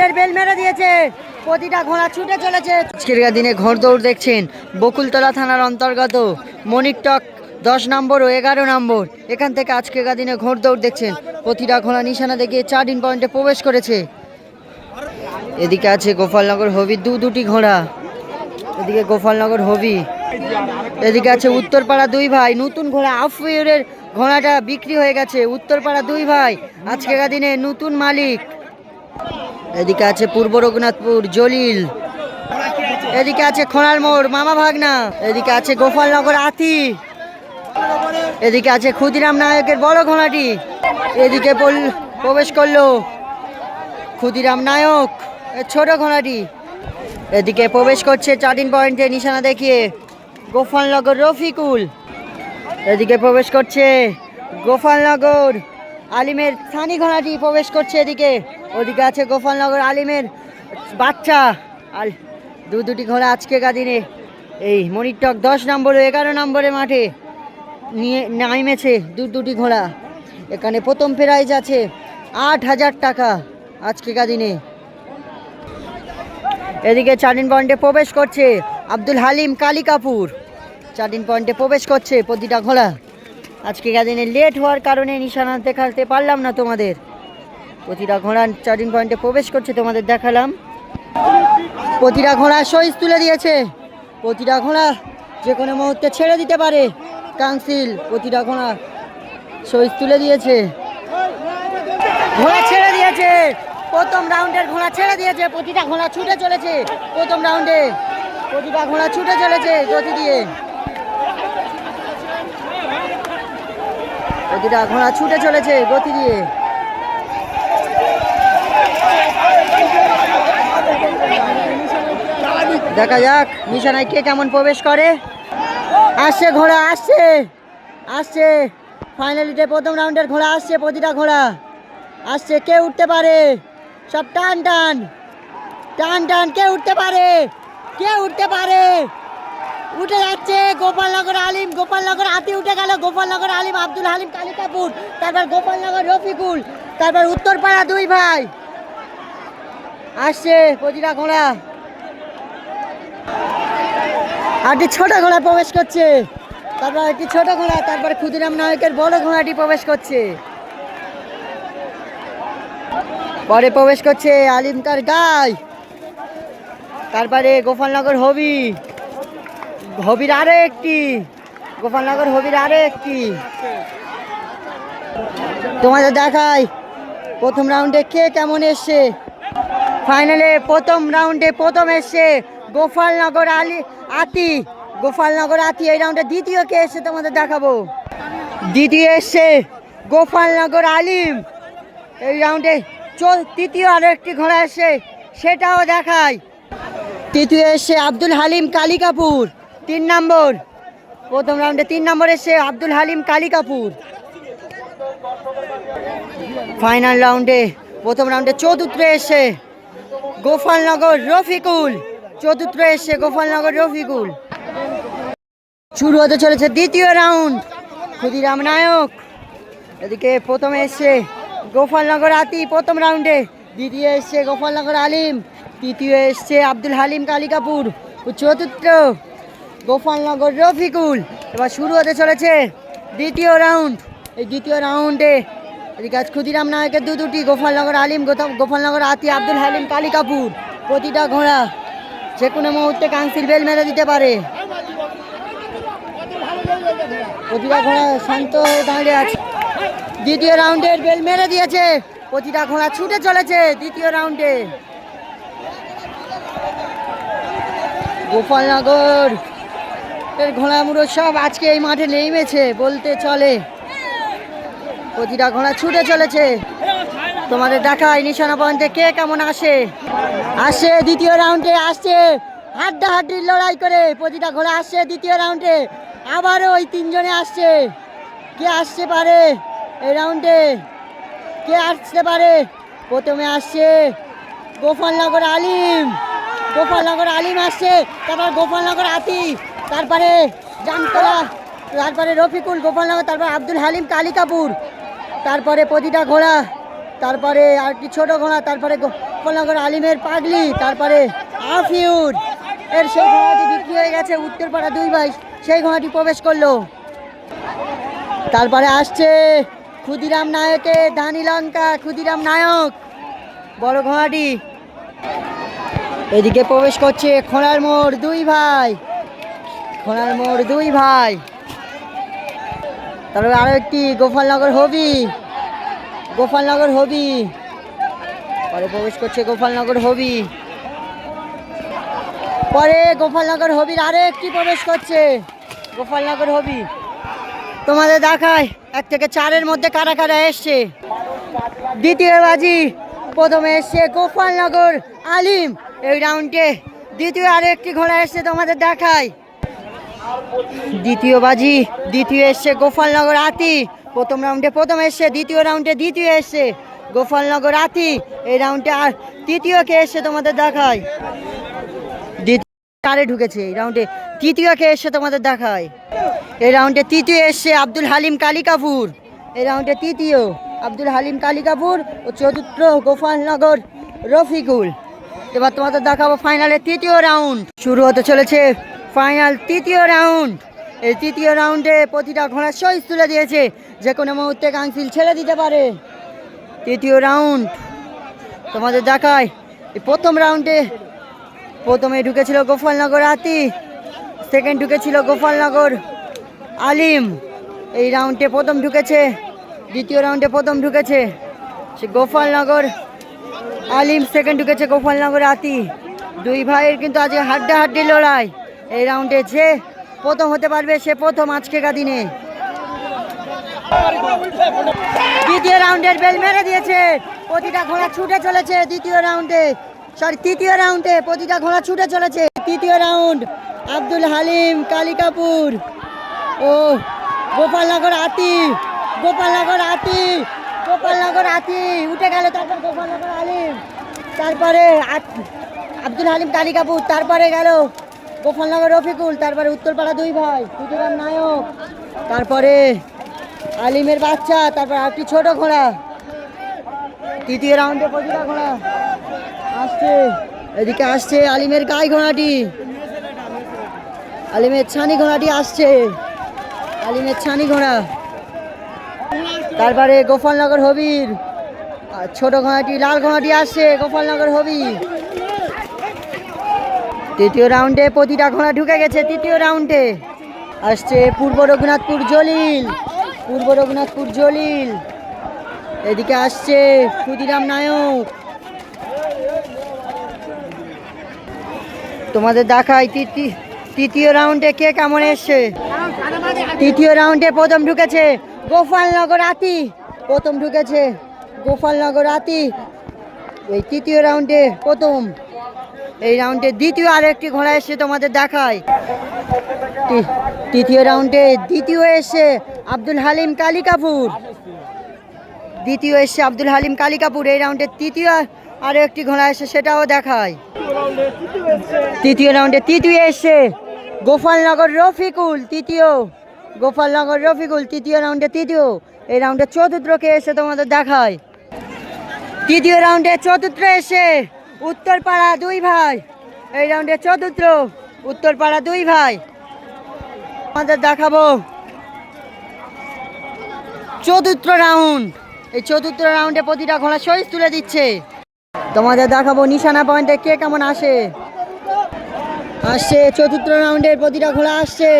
রাউন্ডের বেল মেরে দিয়েছে, প্রতিটা ঘোড়া ছুটে চলেছে। আজকের দিনে ঘোড়দৌড় দেখছেন বকুলতলা থানার অন্তর্গত মনিকটক 10 নম্বর ও 11 নম্বর। এখান থেকে আজকের দিনে ঘোড়দৌড় দেখছেন, প্রতিটা ঘোড়া নিশানা দেখিয়ে 4 পয়েন্টে প্রবেশ করেছে। এদিকে আছে গোপালনগর হবি দুটি ঘোড়া, এদিকে গোপালনগর হবি, এদিকে আছে উত্তরপাড়া 2 ভাই। নতুন ঘোড়া আফিউরের ঘোড়াটা বিক্রি হয়ে গেছে। উত্তরপাড়া 2 ভাই আজকের দিনে নতুন মালিক। এদিকে আছে পূর্ব রঘুনাথপুর জলিল, এদিকে আছে খোনার মোড় মামা ভাগনা, এদিকে আছে গোপালনগর আতি, এদিকে আছে ক্ষুদিরাম নায়কের বড় ঘোড়াটি, এদিকে প্রবেশ করলো ক্ষুদিরাম নায়ক ছোট ঘোড়াটি, এদিকে প্রবেশ করছে 4 পয়েন্টে নিশানা দেখিয়ে গোপালনগর রফিকুল, এদিকে প্রবেশ করছে গোপালনগর আলিমের থানি ঘোড়াটি প্রবেশ করছে এদিকে। ওদিকে আছে গোপালনগর আলিমের বাচ্চা। আর দুটি ঘোড়া আজকে দিনে এই মনিকটক 10 নম্বর ও 11 নম্বরের মাঠে নিয়ে নামেছে দুটি ঘোড়া। এখানে প্রথম প্রাইজ আছে 8,000 টাকা আজকে দিনে। এদিকে 4 পয়েন্টে প্রবেশ করছে আব্দুল হালিম কালিকাপুর, 4 পয়েন্টে প্রবেশ করছে প্রতিটা ঘোড়া। আজকে দিনে লেট হওয়ার কারণে নিশানা দেখাতে পারলাম না তোমাদের। প্রতিটা ঘোড়া 4 পয়েন্টে প্রবেশ করছে, তোমাদের দেখালাম। প্রতিটা ঘোড়া সইজ তুলে দিয়েছে, প্রতিটা ঘোড়া যে কোনো মুহূর্তে ছেড়ে দিতে পারে কাউন্সিল। প্রতিটা ঘোড়া সইজ তুলে দিয়েছে, ঘোড়া ছেড়ে দিয়েছে, প্রথম রাউন্ডের ঘোড়া ছেড়ে দিয়েছে। প্রতিটা ঘোড়া ছুটে চলেছে প্রথম রাউন্ডে, প্রতিটা ঘোড়া ছুটে চলেছে গতি দিয়ে, প্রতিটা ঘোড়া ছুটে চলেছে গতি দিয়ে। দেখা যাক নিশানায় কে কেমন প্রবেশ করে। আসছে ঘোড়া, আসছে আসছে ফাইনালিতে প্রথম রাউন্ডের ঘোড়া আসছে, প্রতিটা ঘোড়া আসছে। কে উঠতে পারে? সব টান টান টান টান, কে উঠতে পারে? কে উঠতে পারে? উঠে যাচ্ছে গোপালনগর আলিম, গোপালনগর আতি উঠে গেল, গোপালনগর আলিম আব্দুল হালিম কালিকাপুর, তারপর গোপালনগর রফিকুল, তারপর উত্তরপাড়া 2 ভাই আসছে প্রতিটা ঘোড়া। আরটি ছোট ঘোড়া প্রবেশ করছে, তারপর একটি ছোট ঘোড়া, তারপর ক্ষুদিরাম নায়কের বড় ঘোড়াটি প্রবেশ করছে। পরে প্রবেশ করছে আলিমকার গাই, তারপরে গোপালনগর হবি, হবির আরো একটি, গোপালনগর হবির আরো একটি। তোমাদের দেখাই প্রথম রাউন্ডে কে কেমন এসছে। ফাইনালে প্রথম রাউন্ডে প্রথম এসছে গোপালনগর আতি, গোপালনগর আতি। এই রাউন্ডে দ্বিতীয় কে এসছে তোমাদের দেখাবো। দ্বিতীয় এসছে গোপালনগর আলিম। এই রাউন্ডে তৃতীয় আরো একটি ঘোড়া এসছে, সেটাও দেখায়। তৃতীয় এসছে আব্দুল হালিম কালিকাপুর 3 নম্বর। প্রথম রাউন্ডে 3 নম্বর এসছে আব্দুল হালিম কালিকাপুর। ফাইনাল রাউন্ডে প্রথম রাউন্ডে চতুর্থ এসছে গোপালনগর রফিকুল, চতুর্থ এসছে গোপালনগর রফিকুল। শুরু হতে চলেছে দ্বিতীয় রাউন্ড। ক্ষুদিরাম নায়ক এদিকে প্রথমে এসছে গোপালনগর আতি প্রথম রাউন্ডে, দ্বিতীয় এসছে গোপালনগর আলিম, তৃতীয় এসছে আব্দুল হালিম কালিকাপুর, চতুর্থ গোপালনগর রফিকুল। এবার শুরু হতে চলেছে দ্বিতীয় রাউন্ড। এই দ্বিতীয় রাউন্ডে এদিকে আজ ক্ষুদিরাম নায়কের দুটি, গোপালনগর আলিম, গোপালনগর আতি, আব্দুল হালিম কালিকাপুর। প্রতিটা ঘোড়া যে কোনো মুহূর্তে কাউন্সিল বেল মেরে দিতে পারে। প্রতিটা ঘোড়া শান্ত হয়ে দাঁড়িয়ে আছে। দ্বিতীয় রাউন্ডের বেল মেরে দিয়েছে, প্রতিটা ঘোড়া ছুটে চলেছে দ্বিতীয় রাউন্ডে। গোপালনগর এর ঘোড়ামুড়ো সব আজকে এই মাঠে নেমেছে বলতে চলে। প্রতিটা ঘোড়া ছুটে চলেছে। তোমাদের দেখায় নিশানা পয়েন্টে কে কেমন আসে। আসছে দ্বিতীয় রাউন্ডে, আসছে হাড্ডাহাড্ডির লড়াই করে প্রতিটা ঘোড়া আসছে দ্বিতীয় রাউন্ডে। আবারও ওই 3 জনে আসছে। কে আসতে পারে এই রাউন্ডে? কে আসতে পারে? প্রথমে আসছে গোপালনগর আলিম, গোপালনগর আলিম আসছে, তারপর গোপালনগর আতি, তারপরে জামতলা, তারপরে রফিকুল, গোপালনগর, তারপর আব্দুল হালিম কালিকাপুর, তারপরে প্রতিটা ঘোড়া, তারপরে আর কি ছোট ঘোড়া, তারপরে গোপালনগর আলিমের পাগলি, তারপরে আফিউর এর সেই ঘোড়াটি বিক্রি হয়ে গেছে। উত্তরপাড়া 2 ভাই সেই ঘোড়াটি প্রবেশ করলো। তারপরে আসছে ক্ষুদিরাম নায়কের ধানি লঙ্কা, ক্ষুদিরাম নায়ক বড় ঘোড়াটি। এদিকে প্রবেশ করছে খোঁড়ার মোড় 2 ভাই, খোঁড়ার মোড় 2 ভাই। তারপরে আরো একটি গোপালনগর হবি, গোপালনগর হবি পরে প্রবেশ করছে গোপালনগর হবি। পরে গোপালনগর হবির আরো একটি প্রবেশ করছে গোপালনগর হবি। তোমাদের দেখায় 1 থেকে 4-এর মধ্যে কারা কারা এসছে। দ্বিতীয় বাজি প্রথমে এসছে গোপালনগর আলিম। এই রাউন্ডে দ্বিতীয় আরো একটি ঘোড়া এসছে, তোমাদের দেখায়। দ্বিতীয় বাজি দ্বিতীয় এসছে গোপালনগর আতি। প্রথম রাউন্ডে প্রথম এসছে, দ্বিতীয় রাউন্ডে দ্বিতীয় এসছে গোপালনগর আতি। এই রাউন্ডে আর তৃতীয় কে এসছে তোমাদের দেখায়। দ্বিতীয় ঢুকেছে এই রাউন্ডে, তৃতীয় কে এসছে তোমাদের দেখায়। এই রাউন্ডে তৃতীয় এসছে আব্দুল হালিম কালিকাপুর। এই রাউন্ডে তৃতীয় আব্দুল হালিম কালিকাপুর ও চতুর্থ গোপালনগর রফিকুল। এবার তোমাদের দেখাবো ফাইনালের তৃতীয় রাউন্ড শুরু হতে চলেছে। ফাইনাল তৃতীয় রাউন্ড। এই তৃতীয় রাউন্ডে প্রতিটা ঘোড়া সইজ তুলে দিয়েছে, যে কোনো মুহূর্তে কাউন্সিল ছেড়ে দিতে পারে। তৃতীয় রাউন্ড তোমাদের দেখায়। এই প্রথম রাউন্ডে প্রথমে ঢুকেছিল গোপালনগর আতি, সেকেন্ড ঢুকেছিল গোপালনগর আলিম। এই রাউন্ডে প্রথম ঢুকেছে, দ্বিতীয় রাউন্ডে প্রথম ঢুকেছে সে গোপালনগর আলিম, সেকেন্ড ঢুকেছে গোপালনগর আতি। 2 ভাইয়ের কিন্তু আজকে হাড্ডাহাড্ডি লড়াই। এই রাউন্ডে যে প্রথম হতে পারবে সে প্রথম আজকের দিনে। দ্বিতীয় রাউন্ডের বেল মেরে দিয়েছে, প্রতিটা ঘোড়া ছুটে চলেছে দ্বিতীয় রাউন্ডে, তৃতীয় রাউন্ডে প্রতিটা ঘোড়া ছুটে চলেছে। তৃতীয় রাউন্ড আব্দুল হালিম কালিকাপুর ও গোপালনগর আতি, গোপালনগর আতি, গোপালনগর আতি উঠে গেল। তারপর গোপালনগর আলিম, তারপরে আব্দুল হালিম কালিকাপুর, তারপরে গেল গোপালনগর রফিকুল, তারপরে উত্তরপাড়া 2 ভাই ক্ষুদিরাম নায়ক, তারপরে আলিমের বাচ্চা, তারপর একটি ছোট ঘোড়া। তৃতীয় রাউন্ডে প্রতিটা ঘোড়া আসছে। এদিকে আসছে আলিমের গাই ঘোড়াটি, আলিমের ছানি ঘোড়াটি আসছে, আলিমের ছানি ঘোড়া। তারপরে গোপালনগর হবির ছোট ঘোড়াটি লাল ঘোড়াটি আসছে গোপালনগর হবি। তৃতীয় রাউন্ডে প্রতিটা ঘোড়া ঢুকে গেছে। তৃতীয় রাউন্ডে আসছে পূর্ব রঘুনাথপুর জলিল, পূর্ব রঘুনাথপুর জলিল। এদিকে আসছে ক্ষুদিরাম নায়ক। তোমাদের দেখাই তৃতীয় রাউন্ডে কে কেমন এসছে। তৃতীয় রাউন্ডে প্রথম ঢুকেছে গোপালনগর আতি, প্রথম ঢুকেছে গোপালনগর আতি এই তৃতীয় রাউন্ডে প্রথম। এই রাউন্ডে দ্বিতীয় আরেকটি ঘোড়া এসছে, তোমাদের দেখায়। তৃতীয় রাউন্ডে দ্বিতীয় এসছে আব্দুল হালিম কালিকাপুর, দ্বিতীয় এসছে আব্দুল হালিম কালিকাপুর। এই রাউন্ডে তৃতীয় আরো একটি ঘোড়া এসছে, সেটাও দেখায়। তৃতীয় রাউন্ডে তৃতীয় এসছে গোপালনগর রফিকুল, তৃতীয় গোপালনগর রফিকুল তৃতীয় রাউন্ডে তৃতীয়। এই রাউন্ডে চতুর্থ কে এসে তোমাদের দেখায়। তৃতীয় রাউন্ডে চতুর্থ এসে উত্তরপাড়া 2 ভাই। এই রাউন্ডে চতুর্থ উত্তরপাড়া 2 ভাই। আমাদের দেখাবো চতুর্থ রাউন্ড। এই চতুর্থ রাউন্ডে প্রতিটা ঘোড়া সইজ তুলে দিচ্ছে। তোমাদের দেখাবো নিশানা পয়েন্টে কে কেমন আসে। আসছে চতুর্থ রাউন্ডের প্রতিটা ঘোড়া আসছে।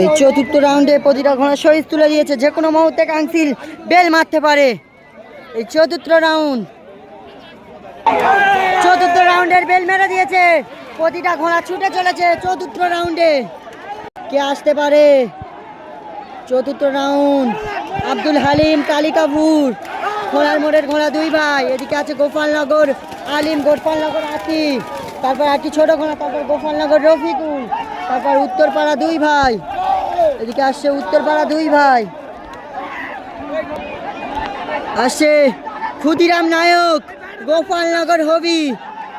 এই চতুর্থ রাউন্ডে প্রতিটা ঘোড়া সইজ তুলে দিয়েছে, যে কোনো মুহূর্তে কাউন্সিল বেল মারতে পারে। এই চতুর্থ রাউন্ড, চতুর্থ রাউন্ডের বেল মেরে দিয়েছে, প্রতিটা ঘোড়া ছুটে চলেছে চতুর্থ রাউন্ডে। কে আসতে পারে চতুর্থ রাউন্ড? আব্দুল হালিম কালিকাপুর, খোলার মোড়ের ঘোড়া 2 ভাই। এদিকে আছে গোপালনগর আলিম, গোপালনগর আতি, তারপর একটি ছোট ঘোড়া, তারপর গোপালনগর রফিকুল, তারপর উত্তরপাড়া 2 ভাই। এদিকে আসছে উত্তরপাড়া 2 ভাই। আসছে ক্ষুদিরাম নায়ক, গোপালনগর হবি।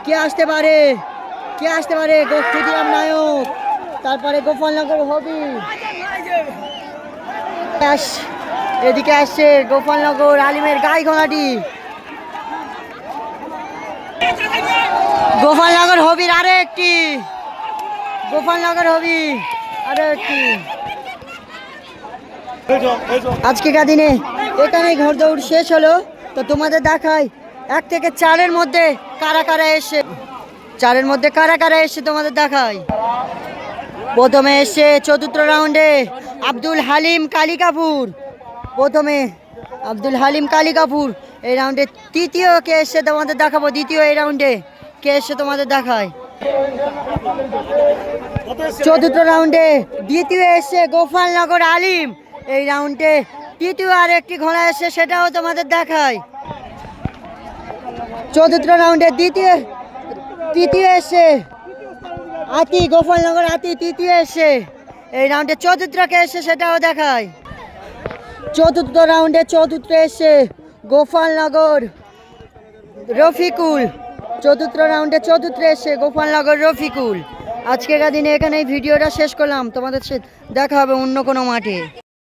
কে আসতে পারে? কে আসতে পারে? ক্ষুদিরাম নায়ক, তারপরে গোপালনগর হবি। এদিকে আসছে গোপালনগর আলিমের গাই ঘোড়াটি। গোপালনগর হবির আরো একটি, গোপালনগর হবি আরো একটি। আজকেকার দিনে এখানেই ঘোড়দৌড় শেষ হলো। তো তোমাদের দেখাই 1 থেকে 4-এর মধ্যে কারা কারা এসে, 4-এর মধ্যে কারা কারা এসে তোমাদের দেখাই। প্রথমে এসে চতুর্থ রাউন্ডে আব্দুল হালিম কালিকাপুর, প্রথমে আব্দুল হালিম কালিকাপুর। এই রাউন্ডে তৃতীয় কে এসে তোমাদের দেখাবো, দ্বিতীয় এই রাউন্ডে কে এসে তোমাদের দেখায়। চতুর্থ রাউন্ডে দ্বিতীয় এসে গোপালনগর আলিম। এই রাউন্ডে তৃতীয় আর একটি ঘোড়া এসে সেটাও তোমাদের দেখায়। চতুর্থ রাউন্ডে তৃতীয় এসে আতি, গোপালনগর আতি তৃতীয় এসে। এই রাউন্ডে চতুর্থকে এসে সেটাও দেখায়। চতুর্থ রাউন্ডে চতুর্থ এসে গোপালনগর রফিকুল, চতুর্থ রাউন্ডে চতুর্থ এসে গোপালনগর রফিকুল। আজকের দিনে এখানে ভিডিওটা শেষ করলাম, তোমাদের সাথে দেখা হবে অন্য কোনো মাঠে।